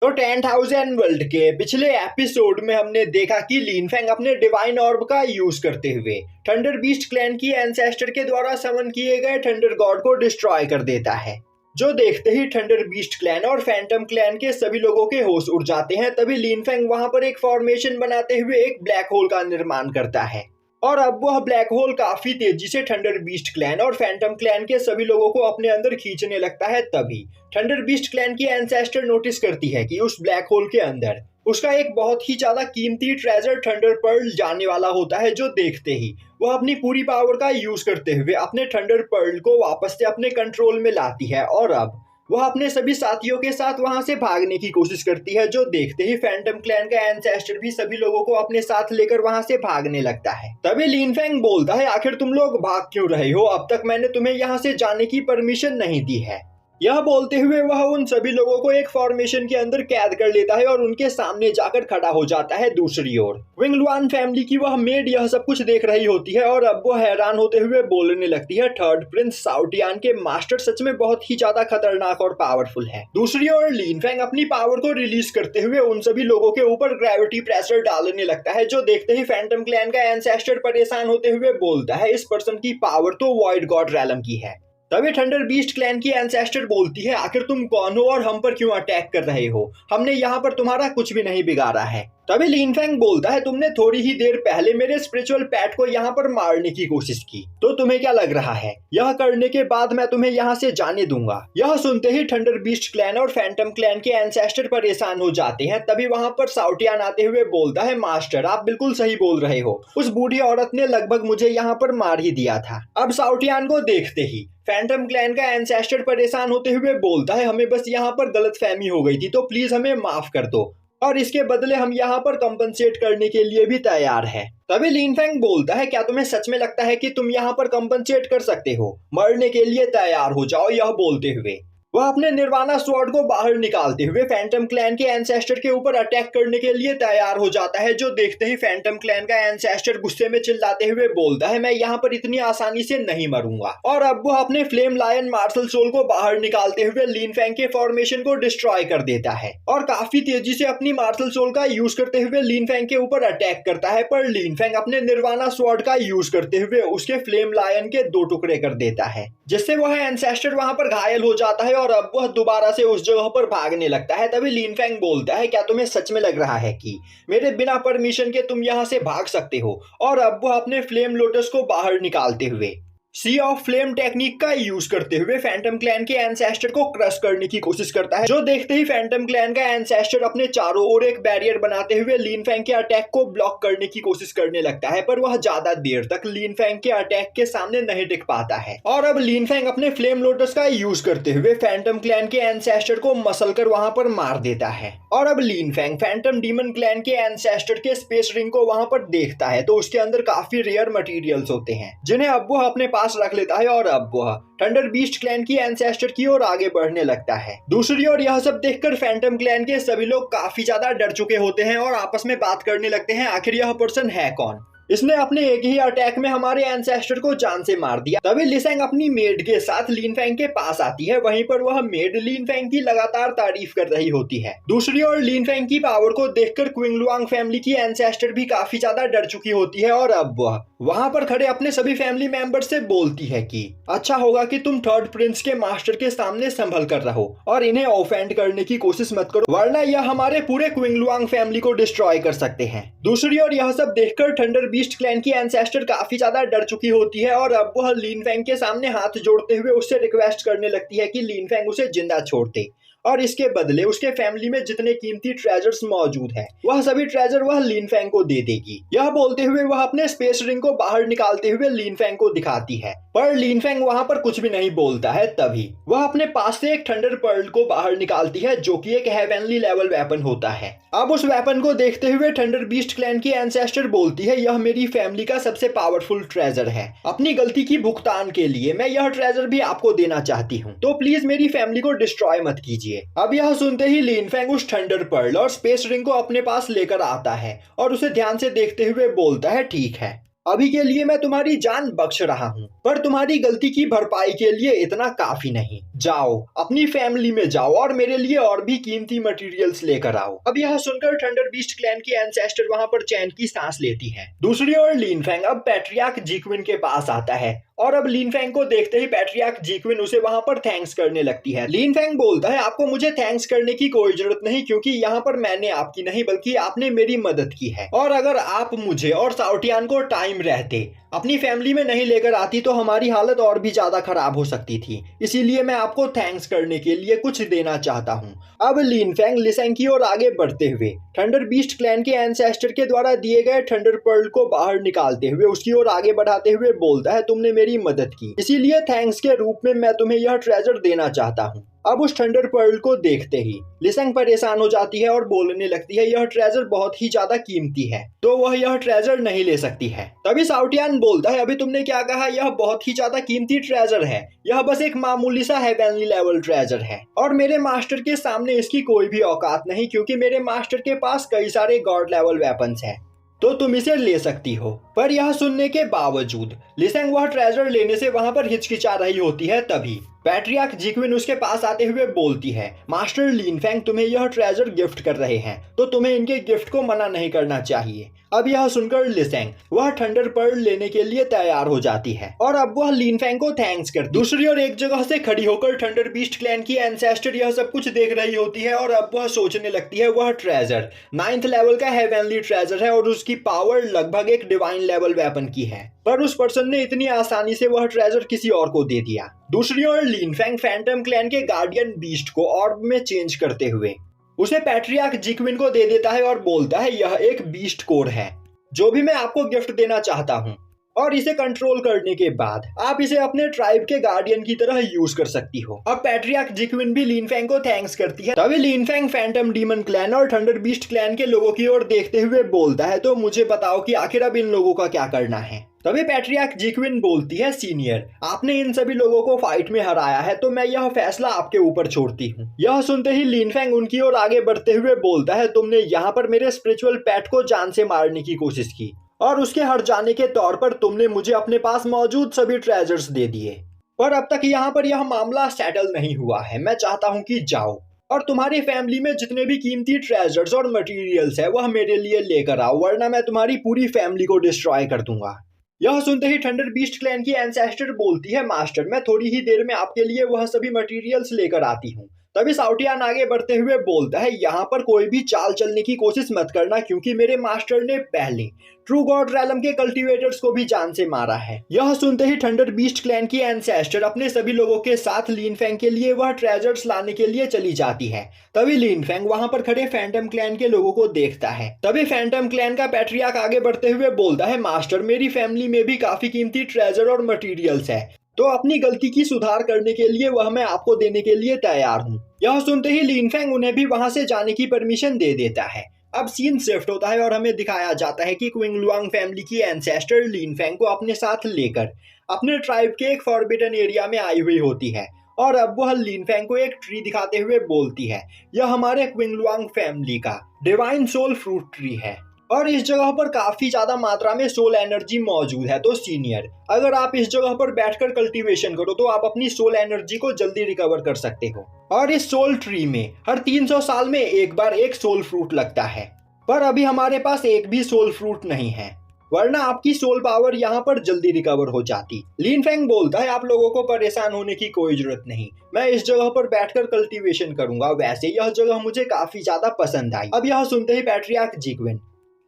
तो 10,000 वर्ल्ड के पिछले एपिसोड में हमने देखा कि लिनफेंग अपने डिवाइन ऑर्ब का यूज करते हुए थंडर बीस्ट क्लैन की एंसेस्टर के द्वारा समन किए गए थंडर गॉड को डिस्ट्रॉय कर देता है, जो देखते ही थंडर बीस्ट क्लैन और फैंटम क्लैन के सभी लोगों के होश उड़ जाते हैं। तभी लिनफेंग वहां पर एक फॉर्मेशन बनाते हुए एक ब्लैक होल का निर्माण करता है और अब वह ब्लैक होल काफी तेजी से थंडर बीस्ट क्लैन और फैंटम क्लैन के सभी लोगों को अपने अंदर खींचने लगता है। तभी थंडर बीस्ट क्लैन की एंसेस्टर नोटिस करती है कि उस ब्लैक होल के अंदर उसका एक बहुत ही ज्यादा कीमती ट्रेजर थंडर पर्ल जाने वाला होता है, जो देखते ही वह अपनी पूरी पावर का यूज करते हुए अपने थंडर पर्ल को वापस से अपने कंट्रोल में लाती है और अब वह अपने सभी साथियों के साथ वहां से भागने की कोशिश करती है, जो देखते ही फैंटम क्लैन का एंसेस्टर भी सभी लोगों को अपने साथ लेकर वहां से भागने लगता है। तभी लिनफेंग बोलता है, आखिर तुम लोग भाग क्यों रहे हो? अब तक मैंने तुम्हें यहाँ से जाने की परमिशन नहीं दी है। यह बोलते हुए वह उन सभी लोगों को एक फॉर्मेशन के अंदर कैद कर लेता है और उनके सामने जाकर खड़ा हो जाता है। दूसरी ओर विंगलुआन फैमिली की वह मेड यह सब कुछ देख रही होती है और अब वो हैरान होते हुए बोलने लगती है, थर्ड प्रिंस साउटियान के मास्टर सच में बहुत ही ज्यादा खतरनाक और पावरफुल है। दूसरी ओर लिनफेंग अपनी पावर को रिलीज करते हुए उन सभी लोगों के ऊपर ग्रेविटी प्रेशर डालने लगता है, जो देखते ही फैंटम क्लैन का एंसेस्टर परेशान होते हुए बोलता है, इस पर्सन की पावर तो वॉइड गॉड रैलम की है। तभी थंडर बीस्ट क्लैन की एंसेस्टर बोलती है, आखिर तुम कौन हो और हम पर क्यों अटैक कर रहे हो? हमने यहाँ पर तुम्हारा कुछ भी नहीं बिगाड़ा है। तभी लिनफेंग बोलता है, तुमने थोड़ी ही देर पहले मेरे स्पिरिचुअल पैट को यहाँ पर मारने की कोशिश की, तो तुम्हें क्या लग रहा है यह करने के बाद मैं तुम्हें यहाँ से जाने दूंगा? यह सुनते ही थंडर बीस्ट क्लैन और फैंटम क्लैन के एंसेस्टर परेशान हो जाते हैं। तभी वहां पर साउटियान आते हुए बोलता है, मास्टर आप बिल्कुल सही बोल रहे हो, उस बूढ़ी औरत ने लगभग मुझे यहाँ पर मार ही दिया था। अब साउटियान को देखते ही फैंटम क्लैन का एंसेस्टर परेशान होते हुए बोलता है, हमें बस यहाँ पर गलतफहमी हो गई थी, तो प्लीज हमें माफ कर दो और इसके बदले हम यहाँ पर कंपनसेट करने के लिए भी तैयार है। तभी लिनफेंग बोलता है, क्या तुम्हें सच में लगता है कि तुम यहाँ पर कंपनसेट कर सकते हो? मरने के लिए तैयार हो जाओ। यह बोलते हुए वह अपने निर्वाणा स्वॉर्ड को बाहर निकालते हुए फैंटम क्लैन के एंसेस्टर के ऊपर अटैक करने के लिए तैयार हो जाता है, जो देखते ही फैंटम क्लैन का एंसेस्टर गुस्से में चिल्लाते हुए बोलता है, मैं यहाँ पर इतनी आसानी से नहीं मरूंगा। और अब वो अपने फ्लेम लायन मार्शल सोल को बाहर निकालते हुए लिनफेंग के फॉर्मेशन को डिस्ट्रॉय कर देता है और काफी तेजी से अपनी मार्शल सोल का यूज करते हुए लिनफेंग के ऊपर अटैक करता है, पर लिनफेंग अपने निर्वाणा स्वॉर्ड का यूज करते हुए उसके फ्लेम लायन के 2 टुकड़े कर देता है, जिससे वह एंसेस्टर वहां पर घायल हो जाता है और अब वह दोबारा से उस जगह पर भागने लगता है। तभी लिनफेंग बोलता है, क्या तुम्हें सच में लग रहा है कि मेरे बिना परमिशन के तुम यहां से भाग सकते हो? और अब वह अपने फ्लेम लोटस को बाहर निकालते हुए सी ऑफ फ्लेम टेक्निक का यूज करते हुए फैंटम क्लैन के एंसेस्टर को क्रश करने की कोशिश करता है, जो देखते ही फैंटम क्लैन का एंसेस्टर अपने चारों ओर एक बैरियर बनाते हुए लिनफेंग के अटैक को ब्लॉक करने की कोशिश करने लगता है, पर वह ज्यादा देर तक लिनफेंग के अटैक के सामने नहीं टिक पाता है। और अब लिनफेंग अपने फ्लेम लोटस का यूज करते हुए फैंटम क्लैन के एंसेस्टर को मसल कर वहां पर मार देता है। और अब लिनफेंग फैंटम डीमन क्लैन के एंसेस्टर के स्पेस रिंग को वहां पर देखता है, तो उसके अंदर काफी रेयर मटेरियल्स होते हैं, जिन्हें अब वो अपने पास रख लेता है और अब वह थंडर बीस्ट क्लैन की एंसेस्टर की ओर आगे बढ़ने लगता है। दूसरी ओर यह सब देखकर फैंटम क्लैन के सभी लोग काफी ज्यादा डर चुके होते हैं और आपस में बात करने लगते हैं, आखिर यह पर्सन है कौन? इसने अपने एक ही अटैक में हमारे एंसेस्टर को जान से मार दिया। तभी लिसेंग अपनी मेड के साथ लिनफेंग के पास आती है, वहीं पर वह मेड लिनफेंग की लगातार तारीफ कर रही होती है। दूसरी ओर लिनफेंग की पावर को देखकर क्विंगलुआंग फैमिली की एंसेस्टर भी काफी ज्यादा डर चुकी होती है और अब वह वहां पर खड़े अपने सभी फैमिली मेंबर से बोलती है कि अच्छा होगा कि तुम थर्ड प्रिंस के मास्टर के सामने संभल कर रहो और इन्हें ऑफेंड करने की कोशिश मत करो, वरना यह हमारे पूरे क्विंगलुआंग फैमिली को डिस्ट्रॉय कर सकते हैं। दूसरी ओर यह सब देखकर थंडर बीस्ट क्लैन की एंसेस्टर काफी ज्यादा डर चुकी होती है और अब वह लिनफेंग के सामने हाथ जोड़ते हुए उससे रिक्वेस्ट करने लगती है कि लिनफेंग उसे जिंदा छोड़ दे और इसके बदले उसके फैमिली में जितने कीमती ट्रेजर्स मौजूद हैं वह सभी ट्रेजर वह लिनफेंग को दे देगी। यह बोलते हुए वह अपने स्पेस रिंग को बाहर निकालते हुए लिनफेंग को दिखाती है, पर लिनफेंग वहां पर कुछ भी नहीं बोलता है। तभी वह अपने पास से एक थंडर पर्ल को बाहर निकालती है, जो कि एक हेवनली लेवल वेपन होता है। अब उस वेपन को देखते हुए थंडर बीस्ट क्लैन की एंसेस्टर बोलती है, यह मेरी फैमिली का सबसे पावरफुल ट्रेजर है। अपनी गलती की भुगतान के लिए मैं यह ट्रेजर भी आपको देना चाहती हूँ, तो प्लीज मेरी फैमिली को डिस्ट्रॉय मत कीजिए। अब यह सुनते ही लिनफेंग उस थंडर पर्ल और स्पेस रिंग को अपने पास लेकर आता है और उसे ध्यान से देखते हुए बोलता है, ठीक है, अभी के लिए मैं तुम्हारी जान बख्श रहा हूँ, पर तुम्हारी गलती की भरपाई के लिए इतना काफी नहीं। जाओ अपनी फैमिली में जाओ और मेरे लिए और भी कीमती मटेरियल्स लेकर आओ। अब यह सुनकर थंडर बीस्ट क्लैन की एंसेस्टर वहां पर चैन की सांस लेती है। दूसरी ओर लिन फेंग अब पैट्रियार्क जीक्विन के पास आता है और अब लिन फेंग को देखते ही पैट्रियार्क जीक्विन उसे वहां पर थैंक्स करने लगती है। लिन फेंग बोलता है, आपको मुझे थैंक्स करने की कोई जरूरत नहीं, क्योंकि यहाँ पर मैंने आपकी नहीं बल्कि आपने मेरी मदद की है। और अगर आप मुझे और साउटियान को टाइम रहते अपनी फैमिली में नहीं लेकर आती तो हमारी हालत और भी ज्यादा खराब हो सकती थी, इसीलिए मैं आपको थैंक्स करने के लिए कुछ देना चाहता हूँ। अब लिन फेंग लिसेंग की ओर आगे बढ़ते हुए थंडर बीस्ट क्लैन के एंसेस्टर के द्वारा दिए गए थंडर पर्ल को बाहर निकालते हुए उसकी ओर आगे बढ़ाते हुए बोलता है, तुमने मेरी मदद की, इसीलिए थैंक्स के रूप में मैं तुम्हें यह ट्रेजर देना चाहता हूँ। अब उस थंडर पर्ल को देखते ही लिसेंग परेशान हो जाती है और बोलने लगती है, यह ट्रेजर बहुत ही ज्यादा कीमती है, तो वह यह ट्रेजर नहीं ले सकती है। तभी साउटियान बोलता है, अभी तुमने क्या कहा, यह बहुत ही ज्यादा कीमती ट्रेजर है, यह बस एक मामूली सा हेवनली लेवल ट्रेजर है और मेरे मास्टर के सामने इसकी कोई भी औकात नहीं, क्योंकि मेरे मास्टर के पास कई सारे गॉड लेवल वेपन्स हैं, तो तुम इसे ले सकती हो। पर यह सुनने के बावजूद लिसेंग वह ट्रेजर लेने से वहां पर हिचकिचा रही होती है। तभी पैट्रियार्क जीक्विन उसके पास आते हुए बोलती है, मास्टर लिन फेंग तुम्हें यह ट्रेजर गिफ्ट कर रहे हैं, तो तुम्हें इनके गिफ्ट को मना नहीं करना चाहिए। अब यह सुनकर लिसेंग वह थंडर पर्ल लेने के लिए तैयार हो जाती है और अब वह लिन फेंग को थैंक्स करती है। दूसरी ओर एक जगह से खड़ी होकर थंडर बीस्ट क्लैन की एंसेस्टर यह सब कुछ देख रही होती है और अब वह सोचने लगती है, वह ट्रेजर 9th लेवल का हेवनली ट्रेजर है और उसकी पावर लगभग एक डिवाइन लेवल वेपन की है, पर उस पर्सन ने इतनी आसानी से वह ट्रेजर किसी और को दे दिया। दूसरी ओर लिन फेंग फैंटम क्लैन के गार्डियन बीस्ट को ऑर्ब में चेंज करते हुए उसे पैट्रियार्क जीक्विन को दे देता है और बोलता है, यह एक बीस्ट कोड है जो भी मैं आपको गिफ्ट देना चाहता हूँ, और इसे कंट्रोल करने के बाद आप इसे अपने ट्राइब के गार्डियन की तरह यूज कर सकती हो। अब पैट्रियार्क जीक्विन भी लिन फेंग को थैंक्स करती है। तभी लिन फेंग फैंटम डीमन क्लैन और थंडर बीस्ट क्लैन के लोगों की ओर देखते हुए बोलता है, तो मुझे बताओ कि आखिर अब इन लोगों का क्या करना है। तभी पैट्रियार्क जीक्विन बोलती है, सीनियर आपने इन सभी लोगों को फाइट में हराया है, तो मैं यह फैसला आपके ऊपर छोड़ती हूँ। यह सुनते ही लिन फेंग उनकी ओर आगे बढ़ते हुए बोलता है, तुमने यहाँ पर मेरे स्पिरिचुअल पेट को जान से मारने की कोशिश की और उसके हट जाने के तौर पर तुमने मुझे अपने पास मौजूद सभी ट्रेजर्स दे दिए, पर अब तक यहाँ पर यह मामला सेटल नहीं हुआ है। मैं चाहता हूँ कि जाओ और तुम्हारी फैमिली में जितने भी कीमती ट्रेजर्स और मटेरियल्स है वह मेरे लिए लेकर आओ, वरना मैं तुम्हारी पूरी फैमिली को डिस्ट्रॉय कर दूंगा। यह सुनते ही थंडर बीस्ट क्लैन की एंसेस्टर बोलती है, मास्टर मैं थोड़ी ही देर में आपके लिए वह सभी मटेरियल्स लेकर आती हूँ। तभी साउटियान आगे बढ़ते हुए बोलता है, यहाँ पर कोई भी चाल चलने की कोशिश मत करना, क्योंकि मेरे मास्टर ने पहले ट्रू गॉड रैलम के कल्टीवेटर्स को भी जान से मारा है। यह सुनते ही थंडर बीस्ट क्लैन की एंसेस्टर अपने सभी लोगों के साथ लिन फेंग के लिए वह ट्रेजर्स लाने के लिए चली जाती है। तभी लिन फेंग वहां पर खड़े फैंटम क्लैन के लोगों को देखता है। तभी फैंटम क्लैन का पैट्रियार्क आगे बढ़ते हुए बोलता है, मास्टर मेरी फैमिली में भी काफी कीमती ट्रेजर और मटेरियल्स है, तो अपनी गलती की सुधार करने के लिए वह मैं आपको देने के लिए तैयार हूँ। यह सुनते ही लिन फेंग उन्हें भी वहां से जाने की परमिशन दे देता है। अब सीन शिफ्ट होता है और हमें दिखाया जाता है कि क्विंगलुआंग फैमिली की एंसेस्टर लिन फेंग को अपने साथ लेकर अपने ट्राइब के एक फॉरबिडन एरिया में आई हुई होती है और अब वह लिन फेंग को एक ट्री दिखाते हुए बोलती है, यह हमारे क्विंगलुआंग फैमिली का डिवाइन सोल फ्रूट ट्री है और इस जगह पर काफी ज्यादा मात्रा में सोल एनर्जी मौजूद है। तो सीनियर अगर आप इस जगह पर बैठकर कल्टीवेशन करो तो आप अपनी सोल एनर्जी को जल्दी रिकवर कर सकते हो और इस सोल ट्री में हर 300 साल में एक बार एक सोल फ्रूट लगता है, पर अभी हमारे पास एक भी सोल फ्रूट नहीं है, वरना आपकी सोल पावर यहाँ पर जल्दी रिकवर हो जाती। लिन फेंग बोलता है, आप लोगों को परेशान होने की कोई जरूरत नहीं, मैं इस जगह पर बैठकर कल्टीवेशन करूंगा, वैसे यह जगह मुझे काफी ज्यादा पसंद आई। अब यह सुनते ही पैट्रियार्क जीक्विन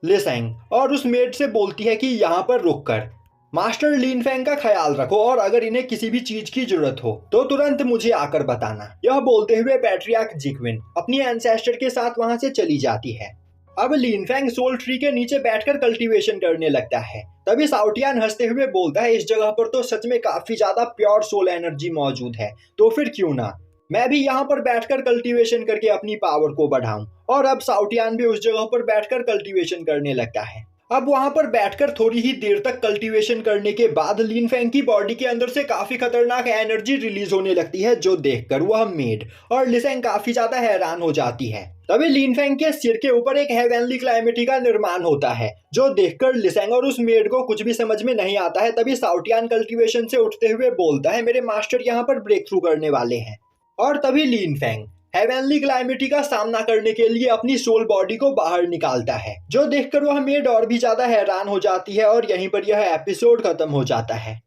लिसेंग और उस मेड से बोलती है कि यहाँ पर रुककर मास्टर लिन फेंग का ख्याल रखो और अगर इन्हें किसी भी चीज की जरूरत हो तो तुरंत मुझे आकर बताना। यह बोलते हुए पैट्रियार्क जीक्विन अपनी एंसेस्टर के साथ वहां से चली जाती है। अब लिन फेंग सोल ट्री के नीचे बैठकर कल्टीवेशन करने लगता है। तभी साउटियान हंसते हुए बोलता है, इस जगह पर तो सच में काफी ज्यादा प्योर सोल एनर्जी मौजूद है, तो फिर क्यों ना मैं भी यहाँ पर बैठकर कल्टीवेशन करके अपनी पावर को बढ़ाऊं। और अब साउटियान भी उस जगह पर बैठकर कल्टीवेशन करने लगता है। अब वहां पर बैठकर थोड़ी ही देर तक कल्टीवेशन करने के बाद लिन फेंग की बॉडी के अंदर से काफी खतरनाक एनर्जी रिलीज होने लगती है, जो देखकर वह मेड और लिसेंग काफी ज्यादा हैरान हो जाती है। तभी लिनफेंग के सिर के ऊपर एक हेवनली क्लाइमेटी का निर्माण होता है, जो देखकर लिसेंग और उस मेड को कुछ भी समझ में नहीं आता है। तभी साउटियान कल्टीवेशन से उठते हुए बोलता है, मेरे मास्टर यहाँ पर ब्रेक थ्रू करने वाले हैं। और तभी लिनफेंग हेवनली क्लाइमेटी का सामना करने के लिए अपनी सोल बॉडी को बाहर निकालता है, जो देखकर वह मेड और भी ज्यादा हैरान हो जाती है और यहीं पर यह एपिसोड खत्म हो जाता है।